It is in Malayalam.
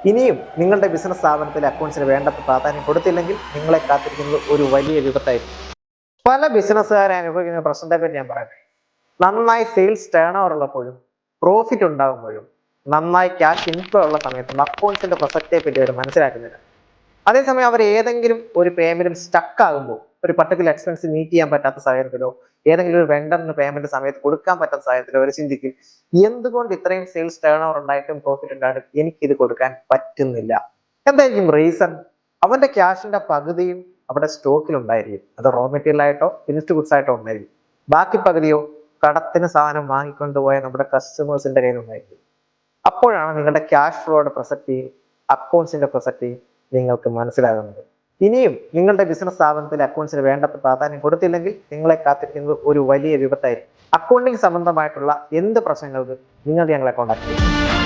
ഇനിയും നിങ്ങളുടെ ബിസിനസ് സ്ഥാപനത്തിലെ അക്കൗണ്ട്സിന് വേണ്ടത്ര പ്രാധാന്യം കൊടുത്തില്ലെങ്കിൽ നിങ്ങളെ കാത്തിരിക്കുന്നത് ഒരു വലിയ വിപത്തായിരിക്കും. പല ബിസിനസ്സുകാരെ അനുഭവിക്കുന്ന പ്രശ്നത്തെ പറ്റി ഞാൻ പറയട്ടെ. നന്നായി സെയിൽസ് ടേൺ ഓവർ ഉള്ളപ്പോഴും പ്രോഫിറ്റ് ഉണ്ടാകുമ്പോഴും നന്നായി ക്യാഷ് ഇൻഫ്ലോ ഉള്ള സമയത്തും അക്കൗണ്ട്സിന്റെ പ്രസക്തിയെ പറ്റി അവർ മനസ്സിലാക്കുന്നില്ല. അതേസമയം അവർ ഏതെങ്കിലും ഒരു പേയ്മെന്റിൽ സ്റ്റക്ക് ആകുമ്പോൾ, ഒരു പർട്ടിക്കുലർ എക്സ്പെൻസ് മീറ്റ് ചെയ്യാൻ പറ്റാത്ത സാഹചര്യത്തിലോ ഏതെങ്കിലും ഒരു വെണ്ടറിന് പേയ്മെന്റ് സമയത്ത് കൊടുക്കാൻ പറ്റാത്ത സാഹചര്യത്തിലോ അവർ ചിന്തിക്കും, എന്തുകൊണ്ട് ഇത്രയും സെയിൽസ് ടേൺ ഓവർ ഉണ്ടായിട്ടും പ്രോഫിറ്റ് ഉണ്ടായിട്ടും എനിക്ക് ഇത് കൊടുക്കാൻ പറ്റുന്നില്ല? എന്തായിരിക്കും റീസൺ? അവന്റെ ക്യാഷിന്റെ പകുതിയും അവിടെ സ്റ്റോക്കിൽ ഉണ്ടായിരിക്കും. അത് റോ മെറ്റീരിയൽ ആയിട്ടോ ഫിനിഷ്ഡ് ഗുഡ്സ് ആയിട്ടോ ഉണ്ടായിരിക്കും. ബാക്കി പകുതിയോ കടത്തിന് സാധനം വാങ്ങിക്കൊണ്ടുപോയ നമ്മുടെ കസ്റ്റമേഴ്സിന്റെ കയ്യിൽ ഉണ്ടായിരിക്കും. അപ്പോഴാണ് നിങ്ങളുടെ ക്യാഷ് ഫ്ലോയുടെ പ്രസക്തിയും അക്കൗണ്ട്സിന്റെ പ്രസക്തിയും നിങ്ങൾക്ക് മനസ്സിലാകുന്നത്. ഇനിയും നിങ്ങളുടെ ബിസിനസ് സ്ഥാപനത്തിലെ അക്കൗണ്ട്സിന് വേണ്ടത്ര പ്രാധാന്യം കൊടുത്തില്ലെങ്കിൽ നിങ്ങളെ കാത്തിരിക്കുന്നത് ഒരു വലിയ വിപത്തായിരിക്കും. അക്കൗണ്ടിങ് സംബന്ധമായിട്ടുള്ള എന്ത് പ്രശ്നങ്ങൾക്ക് നിങ്ങൾ ഞങ്ങളെ കോൺടാക്ട് ചെയ്യും.